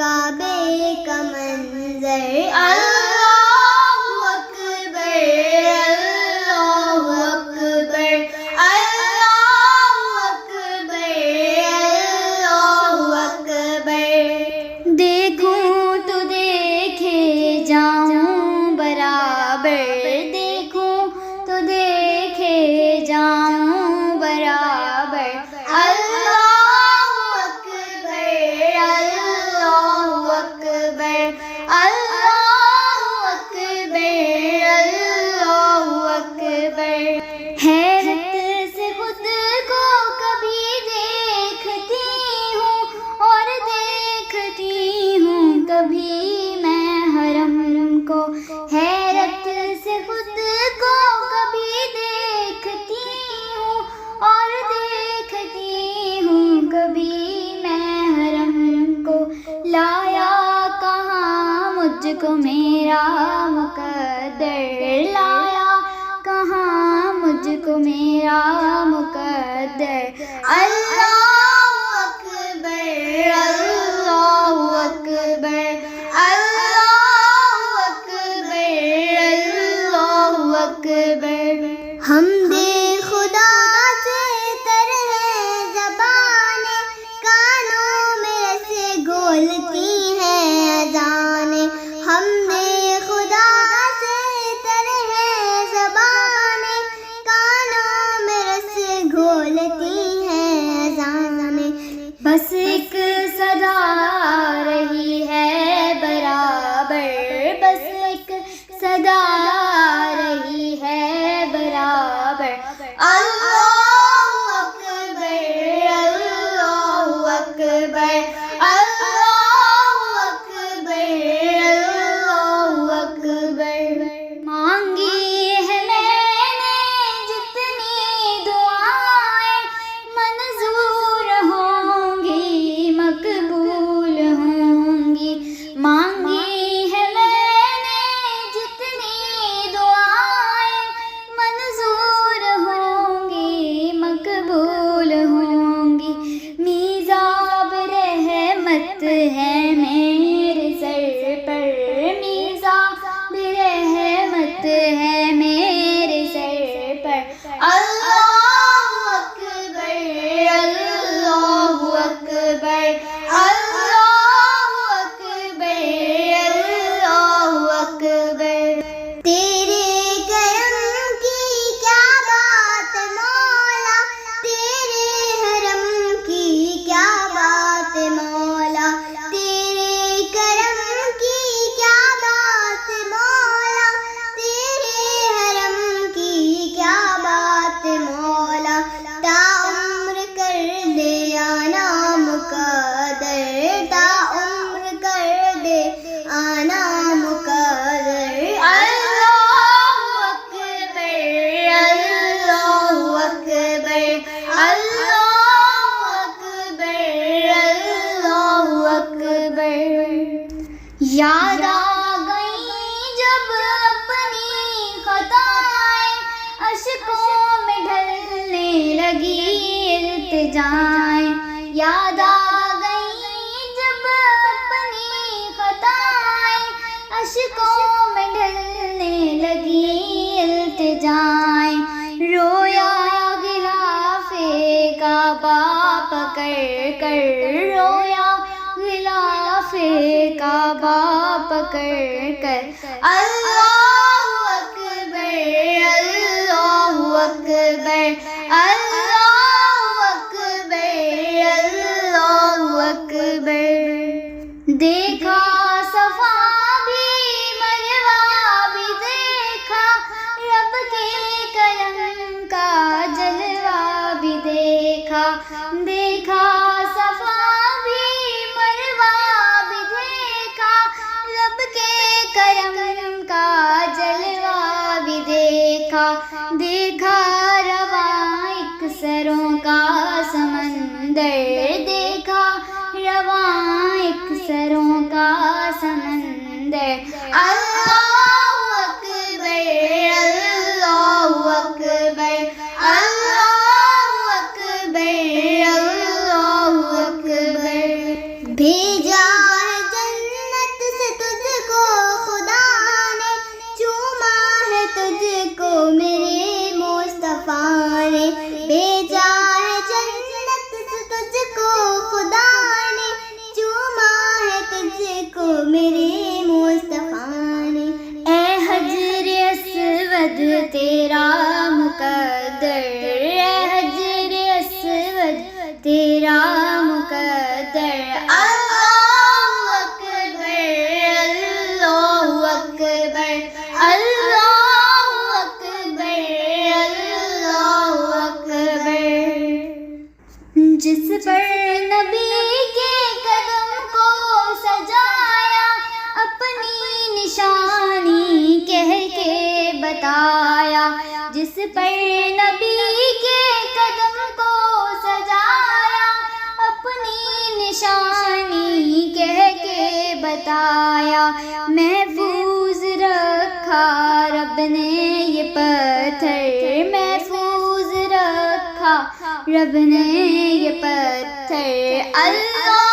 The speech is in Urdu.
کعبے کا منظر اللہ اکبر اللہ اکبر اللہ اکبر اللہ اکبر دیکھوں تو دیکھے جاؤں برابر دیکھوں تو دیکھے جاؤں برابر اللہ اکبر اللہ اکبر اللہ اکبر اللہ اکبر حیرت سے خود کو کبھی دیکھتی ہوں اور دیکھتی ہوں کبھی میں حرم کو حیرت سے خود کو کبھی دیکھتی ہوں اور دیکھتی ہوں کبھی میں حرم کو لایا کہاں مجھ کو میرا مقدر لایا کہاں مجھ کو میرا مقدر اللہ اکبر اللہ اکبر اللہ اکبر اللہ اکبر حمد خدا سے تر ہے زبانیں کانوں میں سے گولتی ہیں اذانیں حمد خدا سے تر ہے زبانیں کانوں میں سے گھولتی ہیں اذانیں بس ایک صدا آ رہی ہے برابر بس ایک صدا آ رہی ہے برابر اللہ اکبر اللہ اکبر اللہ اکبر اللہ اکبر مانگی ہے میں نے جتنی دعائیں منظور ہوں گی مقبول ہوں گی مانگی ہے میں نے جتنی دعائیں منظور ہوں گی مقبول ہوں گی میزاب رحمت ہے میرے سر پر میزاب رحمت ہے میرے سر پر اللہ اکبر اللہ اکبر اللہ اکبر اللہ اکبر تیرے کرم کی کیا بات مولا تیرے حرم کی کیا بات مولا تیرے کرم کی کیا بات مولا تیرے حرم کی کیا بات مولا تا عمر کر دے آنا مقدر تا عمر کر دے آنا مقدر اللہ اکبر اللہ اکبر اللہ اکبر اللہ اکبر یاد آ گئی جب اپنی خطائیں اشکوں میں ڈھلنے لگی التجائیں یاد آ گئی جب اپنی خطائیں اشکوں میں ڈھلنے لگی التجائیں رویا غلاف کعبہ پکڑ کر رویا غلاف کعبہ پکڑ کر اللہ اکبر اللہ اکبر اللہ اکبر اللہ اکبر دیکھا صفا بھی مروا بھی دیکھا رب کے کرم کا جلوہ بھی دیکھا دیکھا صفا بھی مروا بھی دیکھا رب کے کرم کا جلوہ بھی دیکھا دیکھا رواں ایک سروں کا سمندر دیکھا رواں ایک سروں کا سمندر اللہ اکبر اللہ اکبر اللہ اکبر اللہ اکبر بھیجا ہے نے بھیجا ہے جنت سے تجھ کو خدا نے چوما ہے تجھ کو میرے مصطفیٰ نے اے حجر اسود تیرا مقدر اے حجر اسود تیرا مقدر اللہ اکبر اللہ اکبر اللہ اکبر اللہ اکبر جس پر نبی کے قدم کو سجایا اپنی نشانی کہہ کے بتایا جس پر نبی کے قدم کو سجایا اپنی نشانی کہہ کے بتایا محفوظ رکھا رب نے یہ پتھر محفوظ رکھا رب نے یہ پتھر اللہ